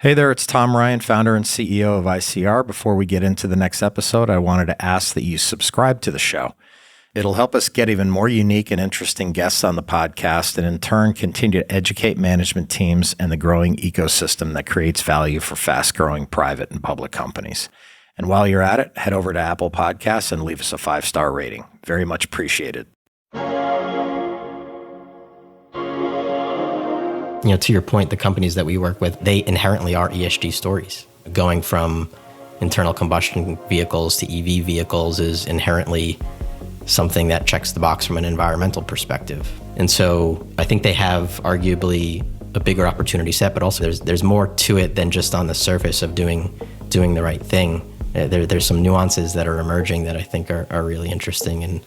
Hey there, it's Tom Ryan, founder and CEO of ICR. Before we get into the next episode, I wanted to ask that you subscribe to the show. It'll help us get even more unique and interesting guests on the podcast and in turn continue to educate management teams and the growing ecosystem that creates value for fast-growing private and public companies. And while you're at it, head over to Apple Podcasts and leave us a 5-star rating. Very much appreciated. To your point, the companies that we work with, they inherently are ESG stories. Going from internal combustion vehicles to EV vehicles is inherently something that checks the box from an environmental perspective. And so I think they have arguably a bigger opportunity set, but also there's more to it than just on the surface of doing the right thing. There's some nuances that are emerging that I think are really interesting, and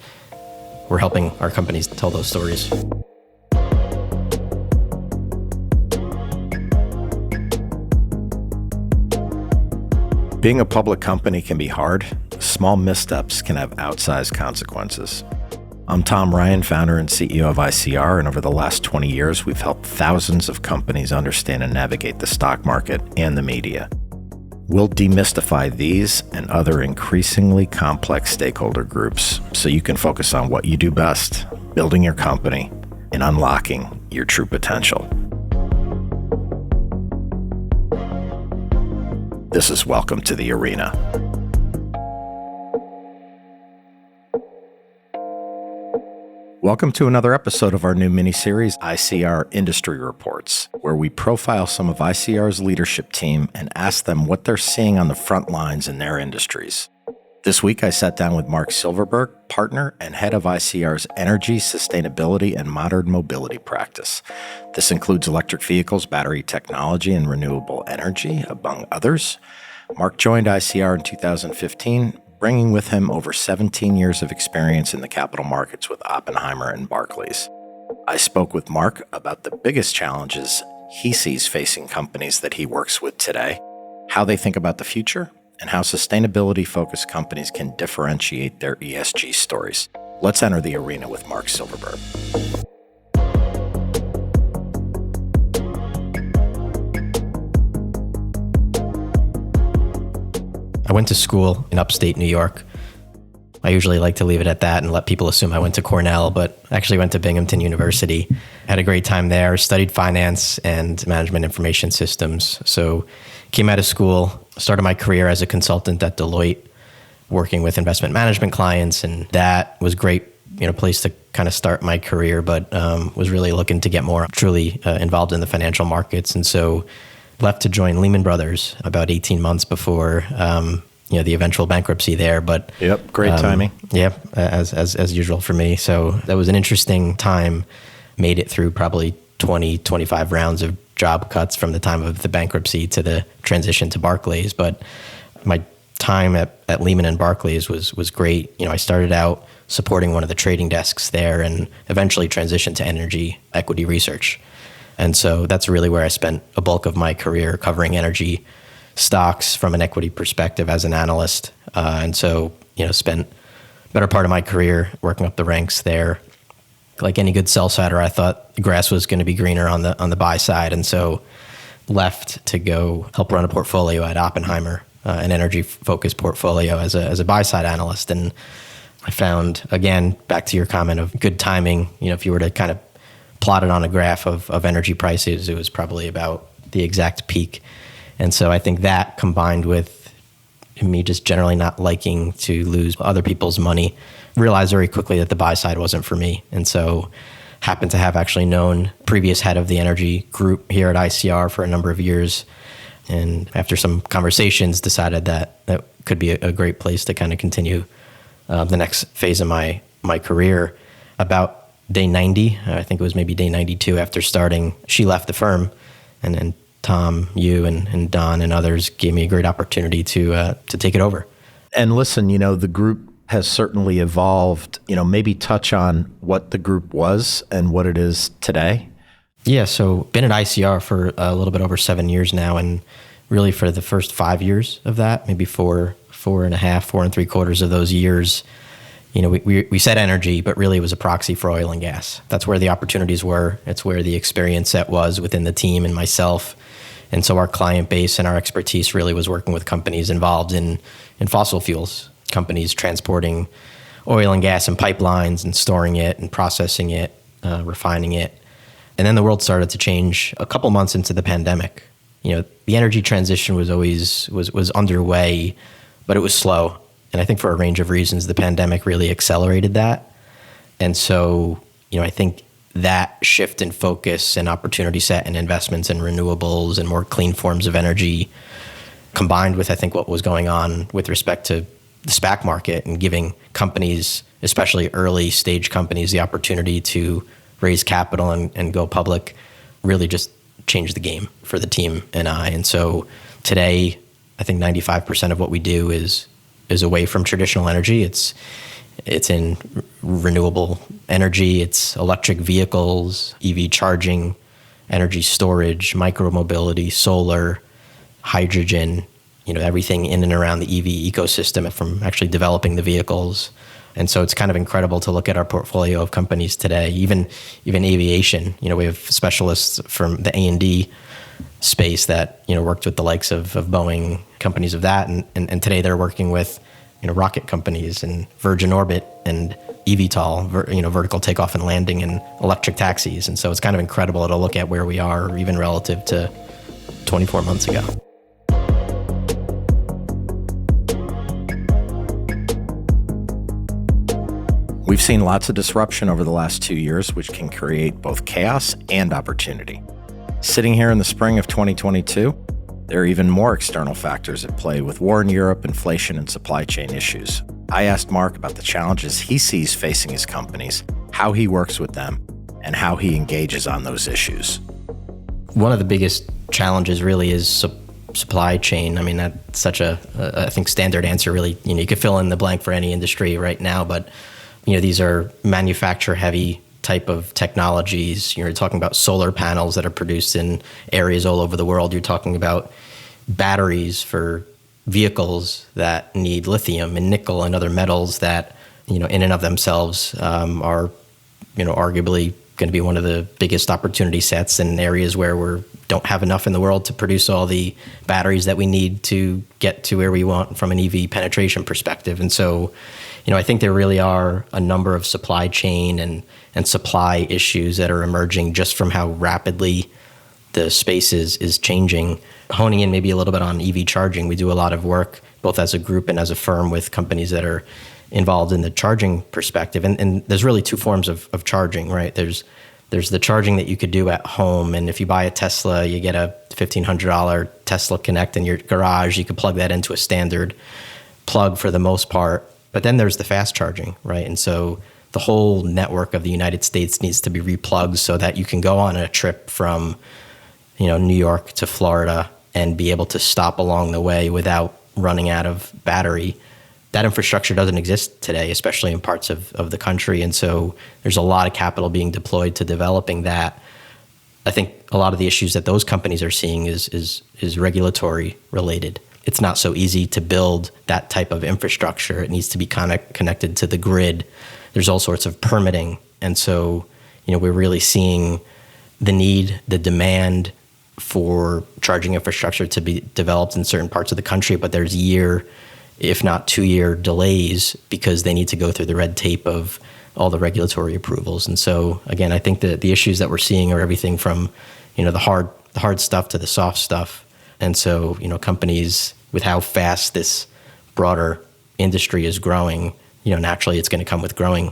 we're helping our companies tell those stories. Being a public company can be hard. Small missteps can have outsized consequences. I'm Tom Ryan, founder and CEO of ICR, and over the last 20 years, we've helped thousands of companies understand and navigate the stock market and the media. We'll demystify these and other increasingly complex stakeholder groups so you can focus on what you do best, building your company and unlocking your true potential. This is Welcome to the Arena. Welcome to another episode of our new mini-series, ICR Industry Reports, where we profile some of ICR's leadership team and ask them what they're seeing on the front lines in their industries. This week, I sat down with Marc Silverberg, partner and head of ICR's Energy, Sustainability, and Modern Mobility practice. This includes electric vehicles, battery technology, and renewable energy, among others. Marc joined ICR in 2015, bringing with him over 17 years of experience in the capital markets with Oppenheimer and Barclays. I spoke with Marc about the biggest challenges he sees facing companies that he works with today, how they think about the future, and how sustainability-focused companies can differentiate their ESG stories. Let's enter the arena with Marc Silverberg. I went to school in upstate New York. I usually like to leave it at that and let people assume I went to Cornell, but I actually went to Binghamton University. Had a great time there, studied finance and management information systems. So came out of school, started my career as a consultant at Deloitte, working with investment management clients, and that was great, place to kind of start my career, but was really looking to get more truly involved in the financial markets. And so left to join Lehman Brothers about 18 months before the eventual bankruptcy there. But yep, great timing. Yep, as usual for me. So that was an interesting time. Made it through probably 20, 25 rounds of job cuts from the time of the bankruptcy to the transition to Barclays. But my time at Lehman and Barclays was great. I started out supporting one of the trading desks there and eventually transitioned to energy equity research. And so that's really where I spent a bulk of my career, covering energy stocks from an equity perspective as an analyst. And so, spent a better part of my career working up the ranks there. Like any good sell-sider, I thought the grass was going to be greener on the buy side. And so left to go help run a portfolio at Oppenheimer, an energy-focused portfolio as a buy-side analyst. And I found, again, back to your comment of good timing, if you were to kind of plot it on a graph of energy prices, it was probably about the exact peak. And so I think that combined with me just generally not liking to lose other people's money, realized very quickly that the buy side wasn't for me. And so happened to have actually known previous head of the energy group here at ICR for a number of years. And after some conversations, decided that could be a great place to kind of continue the next phase of my career. About day 90, I think it was maybe day 92 after starting, she left the firm, and Tom, you, and Don and others gave me a great opportunity to take it over. And listen, the group has certainly evolved. Maybe touch on what the group was and what it is today. Yeah, so been at ICR for a little bit over 7 years now, and really for the first 5 years of that, maybe 4.75 of those years, we said energy, but really it was a proxy for oil and gas. That's where the opportunities were. It's where the experience set was within the team and myself. And so our client base and our expertise really was working with companies involved in fossil fuels, companies transporting oil and gas and pipelines and storing it and processing it, refining it. And then the world started to change a couple months into the pandemic. The energy transition was underway, but it was slow. And I think for a range of reasons, the pandemic really accelerated that. And so, I think that shift in focus and opportunity set and investments in renewables and more clean forms of energy, combined with, I think, what was going on with respect to the SPAC market and giving companies, especially early stage companies, the opportunity to raise capital and go public, really just changed the game for the team and I. And so today, I think 95% of what we do is away from traditional energy. It's in renewable energy, it's electric vehicles, EV charging, energy storage, micromobility, solar, hydrogen, everything in and around the EV ecosystem from actually developing the vehicles. And so it's kind of incredible to look at our portfolio of companies today, even aviation. We have specialists from the A&D space that, worked with the likes of Boeing, companies of that. And today they're working with, rocket companies and Virgin Orbit and eVTOL, vertical takeoff and landing and electric taxis. And so it's kind of incredible to look at where we are even relative to 24 months ago. We've seen lots of disruption over the last 2 years, which can create both chaos and opportunity. Sitting here in the spring of 2022, there are even more external factors at play with war in Europe, inflation, and supply chain issues. I asked Marc about the challenges he sees facing his companies, how he works with them, and how he engages on those issues. One of the biggest challenges really is supply chain. I mean, that's such I think, standard answer really. You could fill in the blank for any industry right now, but these are manufacturer-heavy type of technologies. You're talking about solar panels that are produced in areas all over the world. You're talking about batteries for vehicles that need lithium and nickel and other metals that, in and of themselves are, arguably going to be one of the biggest opportunity sets in areas where we don't have enough in the world to produce all the batteries that we need to get to where we want from an EV penetration perspective. And so, I think there really are a number of supply chain and supply issues that are emerging just from how rapidly the space is changing. Honing in maybe a little bit on EV charging, we do a lot of work both as a group and as a firm with companies that are involved in the charging perspective. And there's really two forms of charging, right? There's the charging that you could do at home. And if you buy a Tesla, you get a $1,500 Tesla Connect in your garage. You could plug that into a standard plug for the most part. But then there's the fast charging, right? And so the whole network of the United States needs to be replugged so that you can go on a trip from, New York to Florida and be able to stop along the way without running out of battery. That infrastructure doesn't exist today, especially in parts of the country. And so there's a lot of capital being deployed to developing that. I think a lot of the issues that those companies are seeing is regulatory related. It's not so easy to build that type of infrastructure. It needs to be kind of connected to the grid. There's all sorts of permitting. And so, we're really seeing the need, the demand for charging infrastructure to be developed in certain parts of the country, but there's year, if not 2-year delays because they need to go through the red tape of all the regulatory approvals. And so, again, I think that the issues that we're seeing are everything from, the hard stuff to the soft stuff. And so, companies, with how fast this broader industry is growing, naturally it's going to come with growing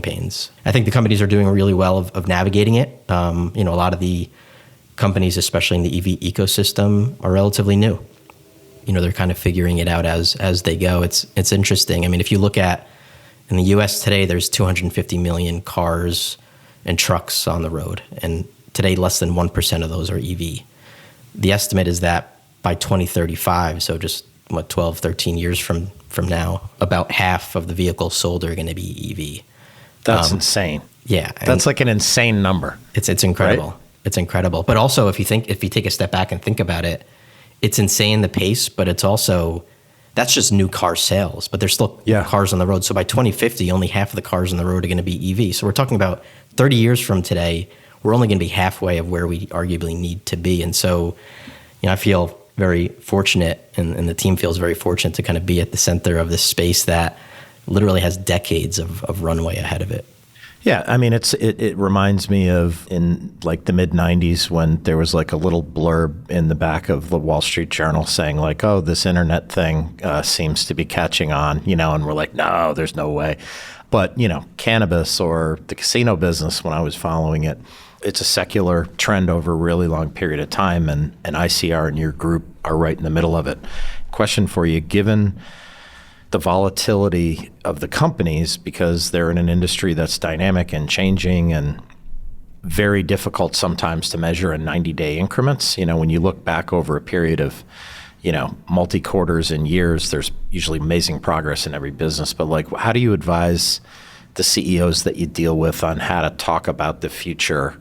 pains. I think the companies are doing really well of navigating it. A lot of the companies, especially in the EV ecosystem, are relatively new. They're kind of figuring it out as they go. It's interesting. I mean, if you look at in the U.S. today, there's 250 million cars and trucks on the road, and today less than 1% of those are EV. The estimate is that by 2035, so just 12, 13 years from now, about half of the vehicles sold are going to be EV. That's insane. Yeah. That's like an insane number. It's incredible. Right? It's incredible. But also, if you take a step back and think about it, it's insane the pace, but it's also, that's just new car sales, but there's still cars on the road. So by 2050, only half of the cars on the road are going to be EV. So we're talking about 30 years from today, we're only going to be halfway of where we arguably need to be. And so, I feel very fortunate, and the team feels very fortunate to kind of be at the center of this space that literally has decades of runway ahead of it. Yeah, I mean, it reminds me of in like the mid 90s when there was like a little blurb in the back of the Wall Street Journal saying like, oh, this internet thing seems to be catching on, and we're like, no, there's no way. But, cannabis or the casino business, when I was following it, it's a secular trend over a really long period of time, and ICR and your group are right in the middle of it. Question for you, given the volatility of the companies, because they're in an industry that's dynamic and changing and very difficult sometimes to measure in 90-day increments. When you look back over a period of, multi-quarters and years, there's usually amazing progress in every business. But like, how do you advise the CEOs that you deal with on how to talk about the future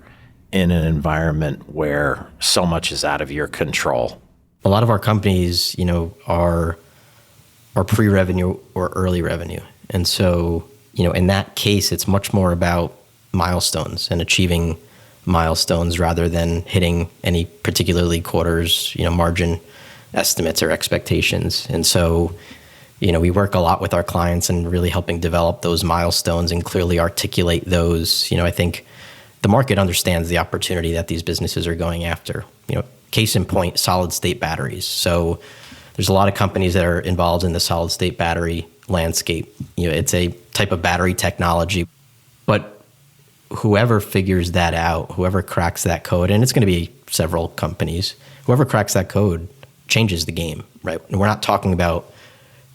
in an environment where so much is out of your control? A lot of our companies, are pre-revenue or early revenue. And so, in that case, it's much more about milestones and achieving milestones rather than hitting any particularly quarters, margin estimates or expectations. And so, we work a lot with our clients and really helping develop those milestones and clearly articulate those. I think the market understands the opportunity that these businesses are going after. Case in point, solid state batteries. So there's a lot of companies that are involved in the solid state battery landscape. It's a type of battery technology, but whoever figures that out, whoever cracks that code, and it's going to be several companies, whoever cracks that code changes the game, right? And we're not talking about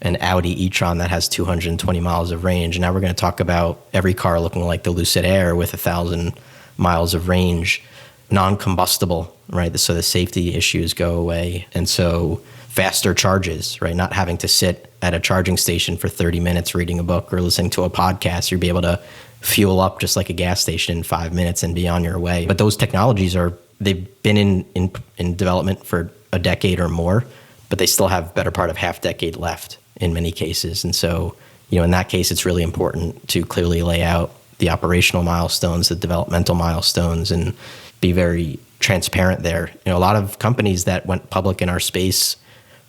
an Audi e-tron that has 220 miles of range. Now we're going to talk about every car looking like the Lucid Air with 1,000 miles of range, non-combustible, right? So the safety issues go away. And so faster charges, right? Not having to sit at a charging station for 30 minutes reading a book or listening to a podcast. You'll be able to fuel up just like a gas station in 5 minutes and be on your way. But those technologies they've been in development for a decade or more, but they still have better part of half decade left in many cases. And so, in that case, it's really important to clearly lay out the operational milestones, the developmental milestones, and be very transparent there. A lot of companies that went public in our space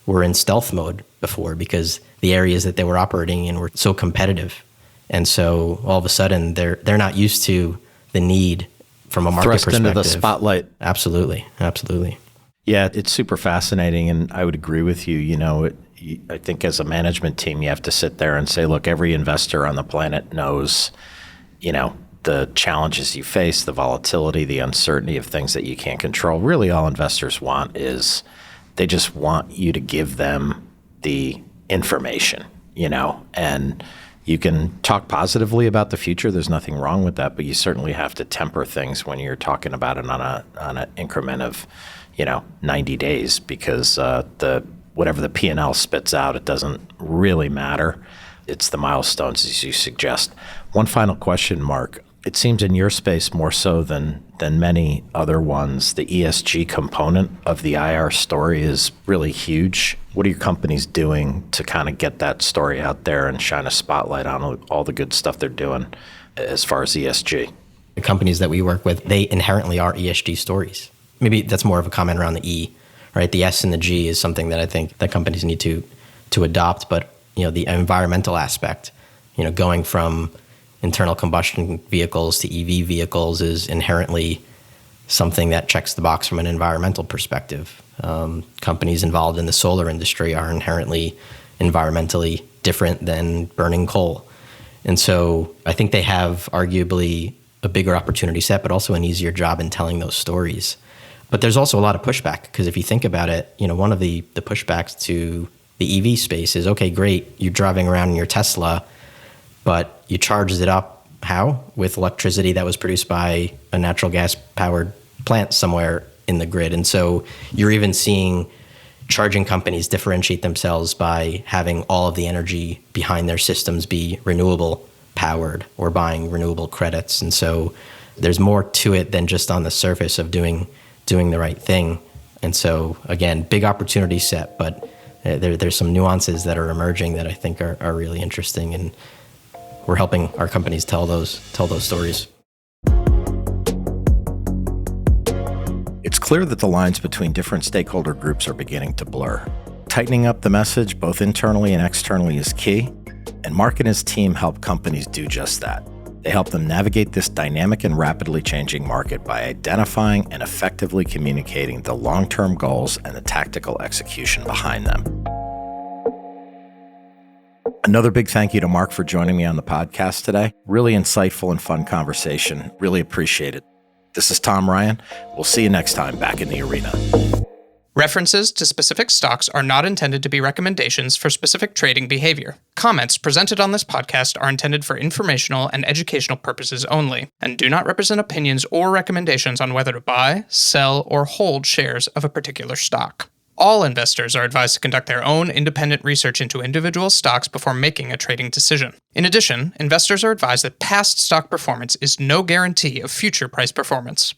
were in stealth mode before because the areas that they were operating in were so competitive. And so all of a sudden they're not used to the need from a market perspective. Thrust into the spotlight. Absolutely. Yeah, it's super fascinating, and I would agree with you. I think as a management team, you have to sit there and say, look, every investor on the planet knows, the challenges you face, the volatility, the uncertainty of things that you can't control. Really, all investors want is they just want you to give them the information, and you can talk positively about the future. There's nothing wrong with that, but you certainly have to temper things when you're talking about it on an increment of, 90 days, because whatever the P&L spits out, it doesn't really matter. It's the milestones, as you suggest. One final question, Marc. It seems in your space more so than many other ones, the ESG component of the IR story is really huge. What are your companies doing to kind of get that story out there and shine a spotlight on all the good stuff they're doing as far as ESG? The companies that we work with, they inherently are ESG stories. Maybe that's more of a comment around the E, right? The S and the G is something that I think that companies need to adopt. But, the environmental aspect, going from internal combustion vehicles to EV vehicles is inherently something that checks the box from an environmental perspective. Companies involved in the solar industry are inherently environmentally different than burning coal. And so I think they have arguably a bigger opportunity set, but also an easier job in telling those stories. But there's also a lot of pushback, because if you think about it, one of the pushbacks to the EV space is, okay, great, you're driving around in your Tesla, but you charged it up how? With electricity that was produced by a natural gas powered plant somewhere in the grid. And so you're even seeing charging companies differentiate themselves by having all of the energy behind their systems be renewable powered or buying renewable credits. And so there's more to it than just on the surface of doing the right thing. And so again, big opportunity set, but there's some nuances that are emerging that I think are really interesting, and we're helping our companies tell those stories. It's clear that the lines between different stakeholder groups are beginning to blur. Tightening up the message, both internally and externally, is key, and Marc and his team help companies do just that. They help them navigate this dynamic and rapidly changing market by identifying and effectively communicating the long-term goals and the tactical execution behind them. Another big thank you to Marc for joining me on the podcast today. Really insightful and fun conversation. Really appreciate it. This is Tom Ryan. We'll see you next time back in the arena. References to specific stocks are not intended to be recommendations for specific trading behavior. Comments presented on this podcast are intended for informational and educational purposes only, and do not represent opinions or recommendations on whether to buy, sell, or hold shares of a particular stock. All investors are advised to conduct their own independent research into individual stocks before making a trading decision. In addition, investors are advised that past stock performance is no guarantee of future price performance.